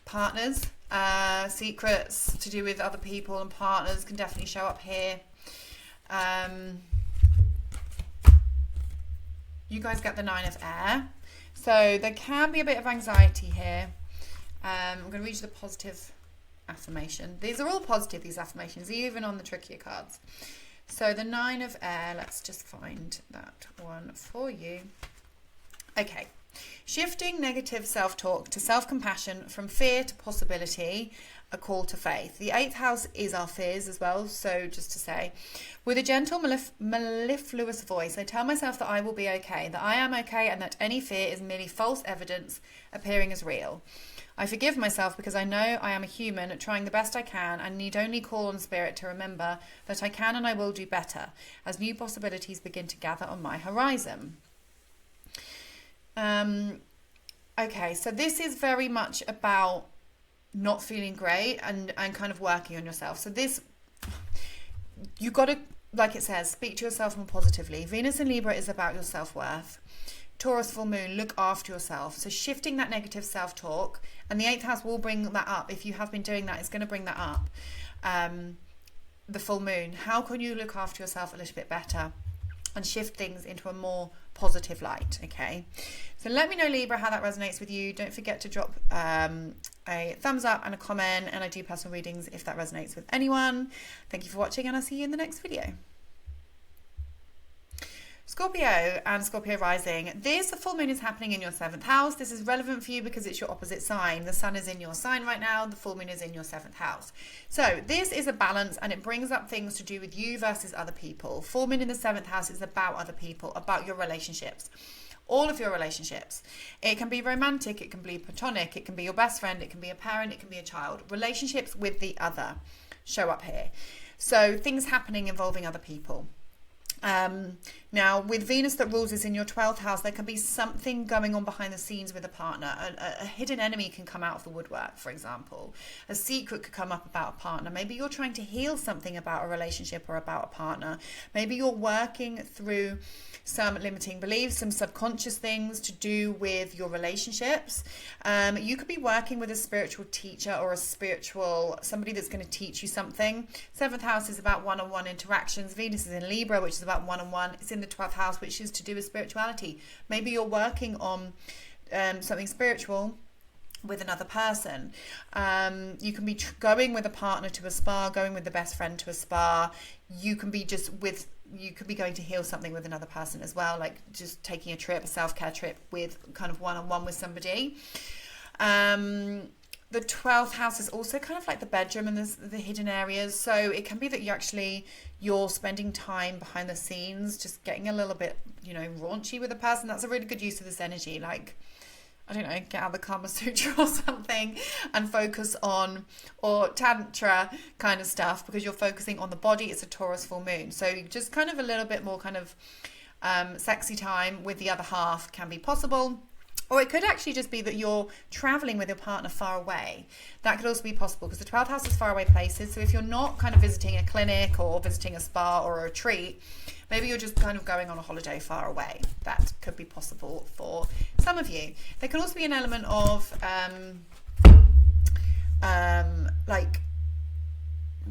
A: partners, secrets to do with other people and partners can definitely show up here. You guys get the 9 of air. So there can be a bit of anxiety here. I'm going to read you the positive affirmation. These are all positive, these affirmations, even on the trickier cards. So the 9 of air, let's just find that one for you. Okay. Shifting negative self-talk to self-compassion, from fear to possibility, a call to faith. The 8th house is our fears as well. So just to say, with a gentle, mellifluous voice, I tell myself that I will be okay, that I am okay, and that any fear is merely false evidence appearing as real. I forgive myself because I know I am a human trying the best I can and need only call on spirit to remember that I can and I will do better as new possibilities begin to gather on my horizon. Okay, so this is very much about not feeling great and kind of working on yourself. So this, you got to, like it says, speak to yourself more positively. Venus in Libra is about your self-worth. Taurus full moon, look after yourself. So shifting that negative self-talk, and the 8th house will bring that up. If you have been doing that, it's going to bring that up. The full moon, how can you look after yourself a little bit better and shift things into a more positive light? Okay, so let me know, Libra, how that resonates with you. Don't forget to drop a thumbs up and a comment, and I do personal readings if that resonates with anyone. Thank you for watching, and I'll see you in the next video. Scorpio and Scorpio rising. This full moon is happening in your 7th house. This is relevant for you because it's your opposite sign. The sun is in your sign right now. The full moon is in your 7th house. So this is a balance, and it brings up things to do with you versus other people. Full moon in the 7th house is about other people, about your relationships. All of your relationships. It can be romantic, it can be platonic, it can be your best friend, it can be a parent, it can be a child. Relationships with the other show up here. So things happening involving other people. Now, with Venus that rules is in your 12th house, there can be something going on behind the scenes with a partner. A hidden enemy can come out of the woodwork, for example. A secret could come up about a partner. Maybe you're trying to heal something about a relationship or about a partner. Maybe you're working through some limiting beliefs, some subconscious things to do with your relationships. You could be working with a spiritual teacher or somebody that's going to teach you something. 7th house is about one-on-one interactions. Venus is in Libra, which is about one-on-one. It's in the 12th house, which is to do with spirituality. Maybe you're working on something spiritual with another person. You can be going with a partner to a spa, going with the best friend to a spa. You can be you could be going to heal something with another person as well, like just taking a trip, a self-care trip with kind of one-on-one with somebody. The 12th house is also kind of like the bedroom and the hidden areas. So it can be that you're spending time behind the scenes, just getting a little bit, raunchy with a person. That's a really good use of this energy. Like, I don't know, get out the Kama Sutra or something and focus on, or Tantra kind of stuff, because you're focusing on the body. It's a Taurus full moon. So just kind of a little bit more kind of sexy time with the other half can be possible. Or it could actually just be that you're traveling with your partner far away. That could also be possible, because the 12th house is far away places. So if you're not kind of visiting a clinic or visiting a spa or a retreat, maybe you're just kind of going on a holiday far away. That could be possible for some of you. There can also be an element of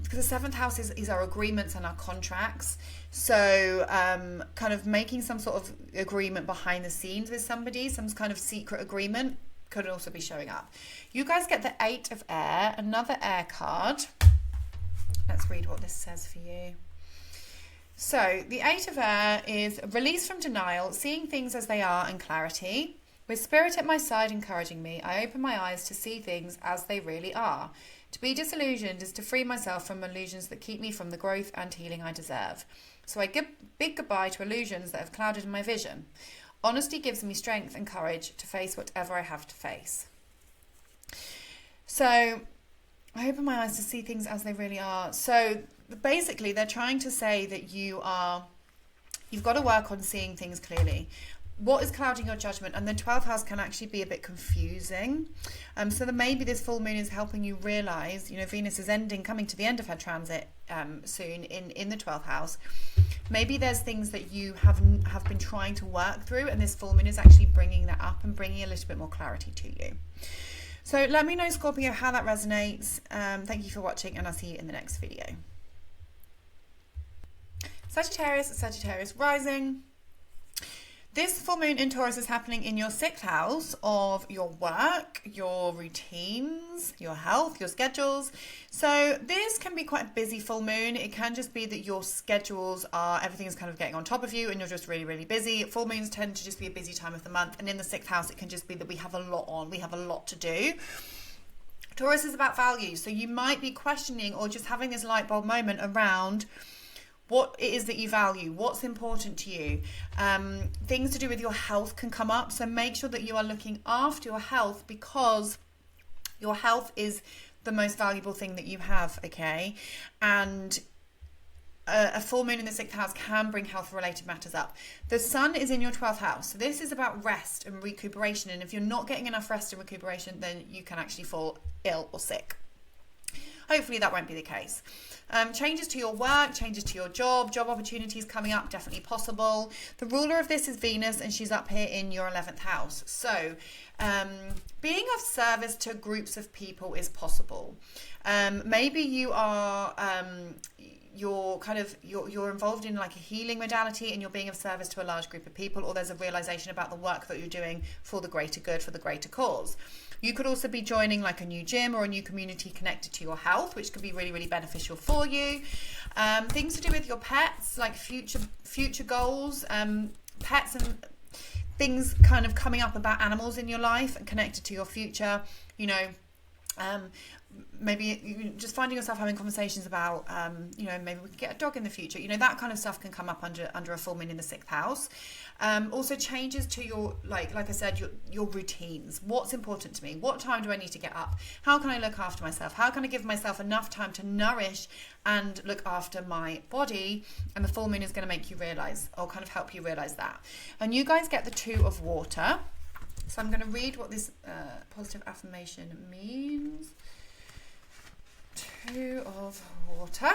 A: because the 7th house is our agreements and our contracts. So kind of making some sort of agreement behind the scenes with somebody, some kind of secret agreement could also be showing up. You guys get the 8 of Air, another air card. Let's read what this says for you. So the 8 of Air is release from denial, seeing things as they are, and clarity. With spirit at my side encouraging me, I open my eyes to see things as they really are. To be disillusioned is to free myself from illusions that keep me from the growth and healing I deserve. So I bid goodbye to illusions that have clouded my vision. Honesty gives me strength and courage to face whatever I have to face. So I open my eyes to see things as they really are. So basically they're trying to say that you've got to work on seeing things clearly. What is clouding your judgment? And the 12th house can actually be a bit confusing. So that maybe this full moon is helping you realize, Venus is coming to the end of her transit soon in the 12th house. Maybe there's things that you have been trying to work through, and this full moon is actually bringing that up and bringing a little bit more clarity to you. So let me know, Scorpio, how that resonates. Thank you for watching, and I'll see you in the next video. Sagittarius rising. This full moon in Taurus is happening in your 6th house of your work, your routines, your health, your schedules. So this can be quite a busy full moon. It can just be that your schedules everything is kind of getting on top of you and you're just really, really busy. Full moons tend to just be a busy time of the month. And in the 6th house, it can just be that we have a lot on. We have a lot to do. Taurus is about value. So you might be questioning or just having this light bulb moment around what it is that you value, what's important to you. Things to do with your health can come up. So make sure that you are looking after your health, because your health is the most valuable thing that you have, okay? And a full moon in the 6th house can bring health related matters up. The sun is in your 12th house. So this is about rest and recuperation. And if you're not getting enough rest and recuperation, then you can actually fall ill or sick. Hopefully that won't be the case. Changes to your work, changes to your job opportunities coming up, definitely possible. The ruler of this is Venus, and she's up here in your 11th house. So being of service to groups of people is possible. Maybe you are you're involved in like a healing modality and you're being of service to a large group of people, or there's a realization about the work that you're doing for the greater good, for the greater cause. You could also be joining like a new gym or a new community connected to your health, which could be really, really beneficial for you. Things to do with your pets, like future goals, pets and things kind of coming up about animals in your life and connected to your future, maybe just finding yourself having conversations about, maybe we could get a dog in the future. That kind of stuff can come up under a full moon in the 6th house. Also changes to your, like I said, your routines. What's important to me? What time do I need to get up? How can I look after myself? How can I give myself enough time to nourish and look after my body? And the full moon is going to make you realize, or kind of help you realize that. And you guys get the 2 of water. So I'm going to read what this positive affirmation means. 2 of water.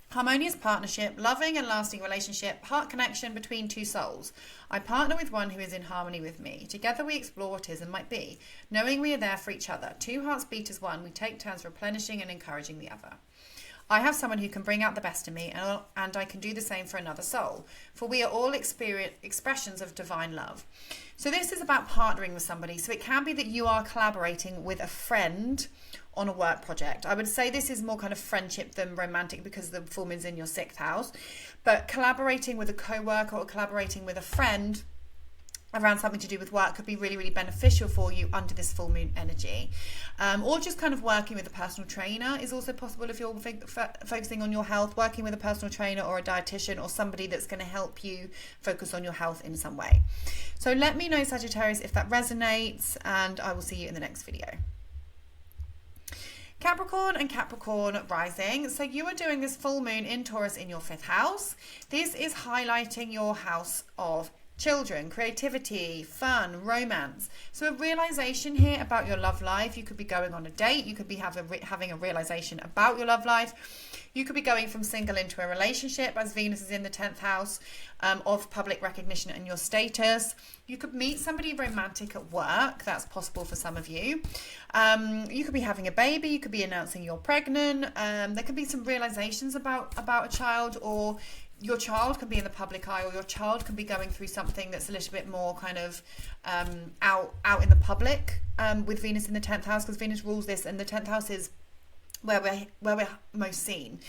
A: Harmonious partnership, loving and lasting relationship, heart connection between 2 souls. I partner with one who is in harmony with me. Together we explore what is and might be, knowing we are there for each other. 2 hearts beat as one. We take turns replenishing and encouraging the other. I have someone who can bring out the best in me, and I can do the same for another soul. For we are all expressions of divine love. So this is about partnering with somebody. So it can be that you are collaborating with a friend on a work project. I would say this is more kind of friendship than romantic because the full moon's in your 6th house. But collaborating with a co-worker or collaborating with a friend around something to do with work could be really, really beneficial for you under this full moon energy. Or just kind of working with a personal trainer is also possible if you're focusing on your health, working with a personal trainer or a dietitian or somebody that's going to help you focus on your health in some way. So let me know, Sagittarius, if that resonates, and I will see you in the next video. Capricorn and Capricorn rising. So you are doing this full moon in Taurus in your 5th house. This is highlighting your house of children, creativity, fun, romance. So a realization here about your love life. You could be going on a date. You could be having a realization about your love life. You could be going from single into a relationship, as Venus is in the 10th house of public recognition and your status. You could meet somebody romantic at work. That's possible for some of you. You could be having a baby. You could be announcing you're pregnant. There could be some realizations about a child, or your child can be in the public eye, or your child can be going through something that's a little bit more kind of out in the public with Venus in the 10th house, because Venus rules this, and the 10th house is where we're most seen.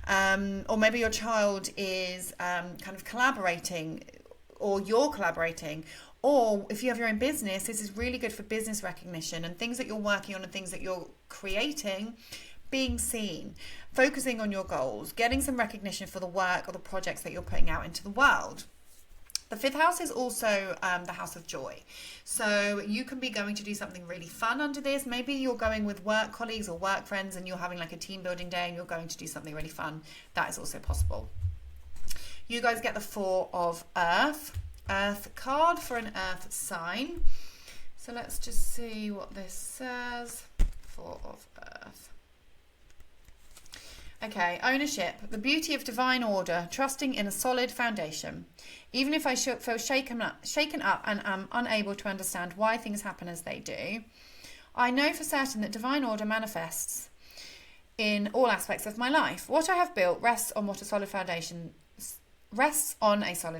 A: Or maybe your child is kind of collaborating, or you're collaborating. Or if you have your own business, this is really good for business recognition and things that you're working on and things that you're creating being seen, focusing on your goals, getting some recognition for the work or the projects that you're putting out into the world. The 5th house is also the house of joy. So you can be going to do something really fun under this. Maybe you're going with work colleagues or work friends and you're having like a team building day and you're going to do something really fun. That is also possible. You guys get the 4 of Earth card for an Earth sign. So let's just see what this says. 4 of Earth. Okay, ownership, the beauty of divine order, trusting in a solid foundation. Even if I feel shaken up and am unable to understand why things happen as they do, I know for certain that divine order manifests in all aspects of my life. What I have built rests on a solid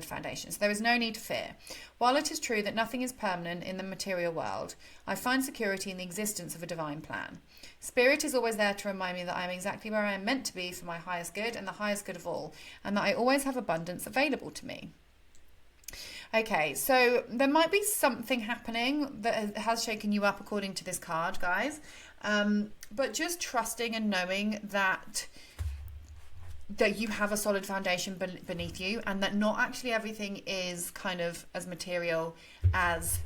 A: foundation. So there is no need to fear. While it is true that nothing is permanent in the material world, I find security in the existence of a divine plan. Spirit is always there to remind me that I am exactly where I am meant to be for my highest good and the highest good of all, and that I always have abundance available to me. Okay, so there might be something happening that has shaken you up according to this card, guys. But just trusting and knowing that you have a solid foundation beneath you, and that not actually everything is kind of as material as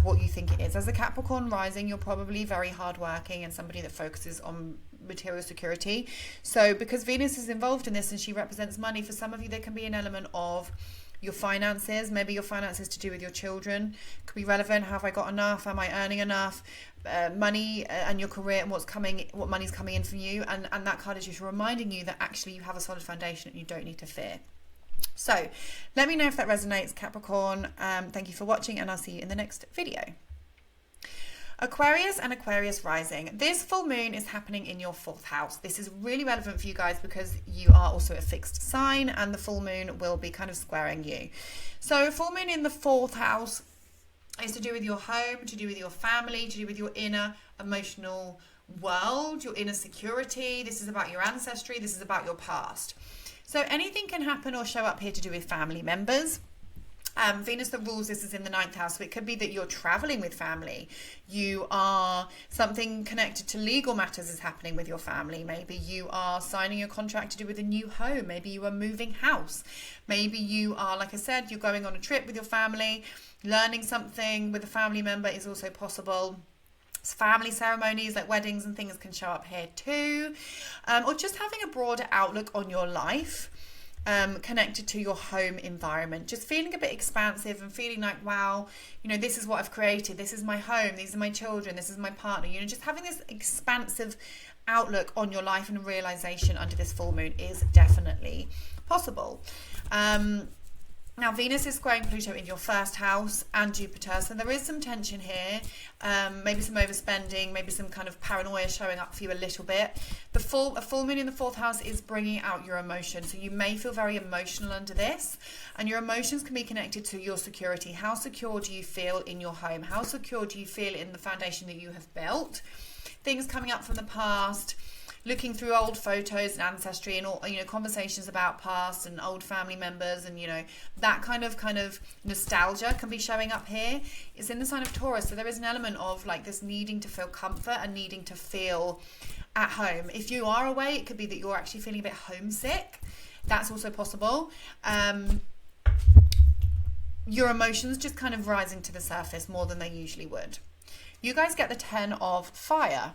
A: what you think it is. As a Capricorn rising, you're probably very hardworking and somebody that focuses on material security. So because Venus is involved in this and she represents money, for some of you there can be an element of your finances. Maybe your finances to do with your children could be relevant. Have I got enough? Am I earning enough? Money and your career and what money's coming in from you, and that card is just reminding you that actually you have a solid foundation and you don't need to fear. So let me know if that resonates, Capricorn. Thank you for watching, and I'll see you in the next video. Aquarius and Aquarius rising. This full moon is happening in your 4th house. This is really relevant for you guys because you are also a fixed sign, and the full moon will be kind of squaring you. So full moon in the 4th house is to do with your home, to do with your family, to do with your inner emotional world, your inner security. This is about your ancestry. This is about your past. So anything can happen or show up here to do with family members. Venus that rules this is in the 9th house, so it could be that you're traveling with family. You are, something connected to legal matters is happening with your family. Maybe you are signing a contract to do with a new home. Maybe you are moving house. Maybe you are, like I said, you're going on a trip with your family. Learning something with a family member is also possible. Family ceremonies like weddings and things can show up here too. Or just having a broader outlook on your life. Connected to your home environment, just feeling a bit expansive and feeling like, wow, this is what I've created, this is my home, these are my children, this is my partner, just having this expansive outlook on your life and realization under this full moon is definitely possible. Now, Venus is squaring Pluto in your first house and Jupiter, so there is some tension here, maybe some overspending, maybe some kind of paranoia showing up for you a little bit. A full moon in the fourth house is bringing out your emotions, so you may feel very emotional under this, and your emotions can be connected to your security. How secure do you feel in your home? How secure do you feel in the foundation that you have built? Things coming up from the past, looking through old photos and ancestry and all, conversations about past and old family members, and that kind of nostalgia can be showing up here. It's in the sign of Taurus, so there is an element of like this needing to feel comfort and needing to feel at home. If you are away, it could be that you're actually feeling a bit homesick. That's also possible. Your emotions just kind of rising to the surface more than they usually would. You guys get the 10 of fire.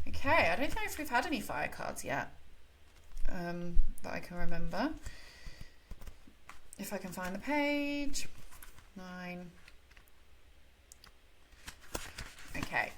A: Okay, I don't know if we've had any fire cards yet that I can remember. If I can find the page. 9. Okay.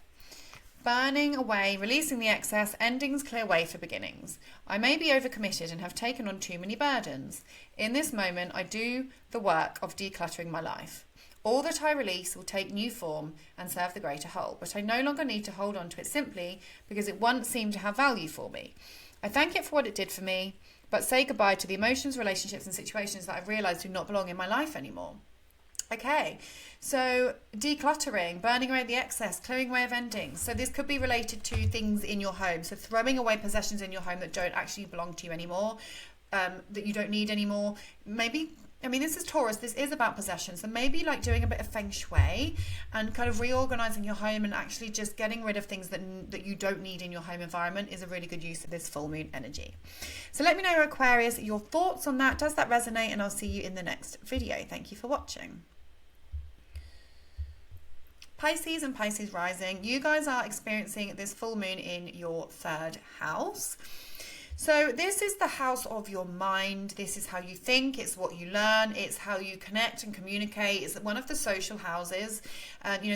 A: Burning away, releasing the excess, endings clear way for beginnings. I may be overcommitted and have taken on too many burdens. In this moment, I do the work of decluttering my life. All that I release will take new form and serve the greater whole, but I no longer need to hold on to it simply because it once seemed to have value for me. I thank it for what it did for me, but say goodbye to the emotions, relationships and situations that I've realised do not belong in my life anymore. Okay, so decluttering, burning away the excess, clearing away of endings. So this could be related to things in your home. So throwing away possessions in your home that don't actually belong to you anymore, that you don't need anymore. Maybe, this is Taurus, this is about possessions. So maybe like doing a bit of feng shui and kind of reorganizing your home and actually just getting rid of things that you don't need in your home environment is a really good use of this full moon energy. So let me know, Aquarius, your thoughts on that. Does that resonate? And I'll see you in the next video. Thank you for watching. Pisces and Pisces rising, you guys are experiencing this full moon in your third house. So this is the house of your mind. This is how you think. It's what you learn. It's how you connect and communicate. It's one of the social houses,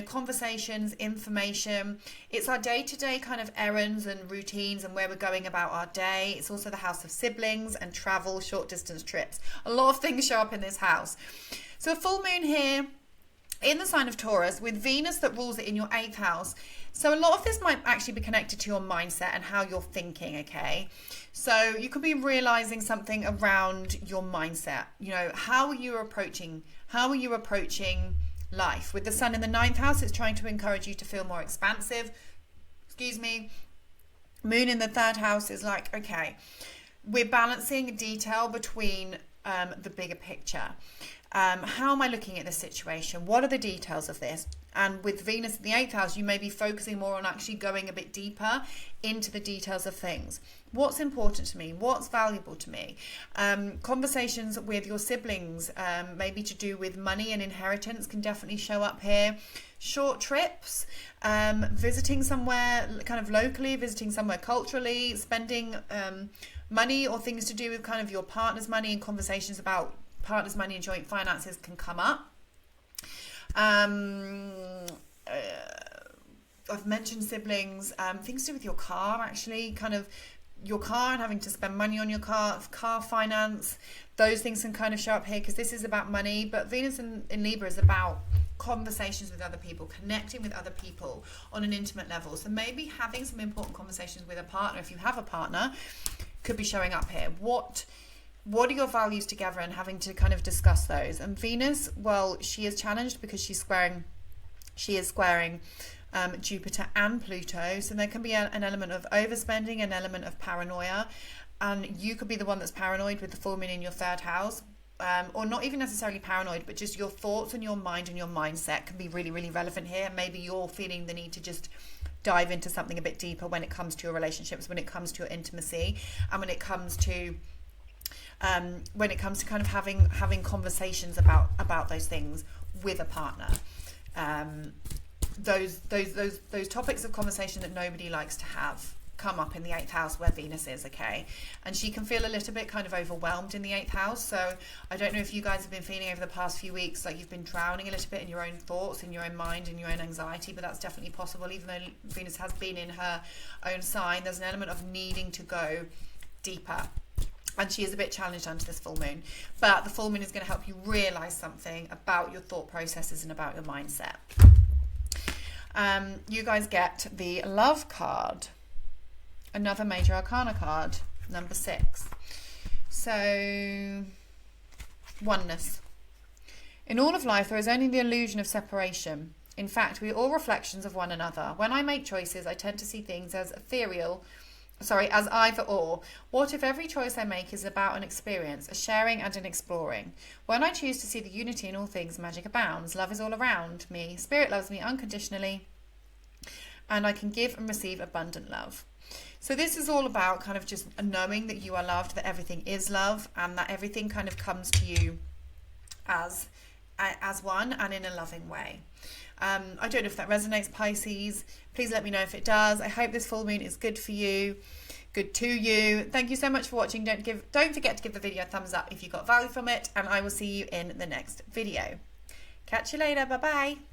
A: conversations, information. It's our day-to-day kind of errands and routines and where we're going about our day. It's also the house of siblings and travel, short distance trips. A lot of things show up in this house. So a full moon here in the sign of Taurus with Venus that rules it in your 8th house. So a lot of this might actually be connected to your mindset and how you're thinking, okay? So you could be realizing something around your mindset. How are you approaching life? With the sun in the 9th house, it's trying to encourage you to feel more expansive. Moon in the 3rd house is like, okay, we're balancing detail between the bigger picture. How am I looking at this situation? What are the details of this? And with Venus in the 8th house, you may be focusing more on actually going a bit deeper into the details of things. What's important to me? What's valuable to me? Conversations with your siblings, maybe to do with money and inheritance, can definitely show up here. Short trips, visiting somewhere kind of locally, visiting somewhere culturally, spending money or things to do with kind of your partner's money, and conversations about partner's money and joint finances can come up. I've mentioned siblings, things to do with your car, actually, kind of your car and having to spend money on your car finance. Those things can kind of show up here because this is about money, but Venus in Libra is about conversations with other people, connecting with other people on an intimate level. So maybe having some important conversations with a partner, if you have a partner, could be showing up here. What are your values together, and having to kind of discuss those. And Venus, well, she is challenged because she is squaring Jupiter and Pluto. So there can be an element of overspending, an element of paranoia. And you could be the one that's paranoid with the full moon in your 3rd house. Or not even necessarily paranoid, but just your thoughts and your mind and your mindset can be really, really relevant here. Maybe you're feeling the need to just dive into something a bit deeper when it comes to your relationships, when it comes to your intimacy, and when it comes to kind of having conversations about those things with a partner. Those topics of conversation that nobody likes to have come up in the 8th house where Venus is, okay? And she can feel a little bit kind of overwhelmed in the 8th house. So I don't know if you guys have been feeling over the past few weeks like you've been drowning a little bit in your own thoughts, in your own mind, in your own anxiety, but that's definitely possible. Even though Venus has been in her own sign, there's an element of needing to go deeper. And she is a bit challenged under this full moon. But the full moon is going to help you realise something about your thought processes and about your mindset. You guys get the love card. Another major arcana card, number 6. So, oneness. In all of life, there is only the illusion of separation. In fact, we are all reflections of one another. When I make choices, I tend to see things as as either or. What if every choice I make is about an experience, a sharing and an exploring? When I choose to see the unity in all things, magic abounds. Love is all around me. Spirit loves me unconditionally, and I can give and receive abundant love. So this is all about kind of just knowing that you are loved, that everything is love, and that everything kind of comes to you as one and in a loving way. I don't know if that resonates, Pisces. Please let me know if it does. I hope this full moon is good for you, good to you. Thank you so much for watching. Don't forget to give the video a thumbs up if you got value from it, and I will see you in the next video. Catch you later. Bye bye.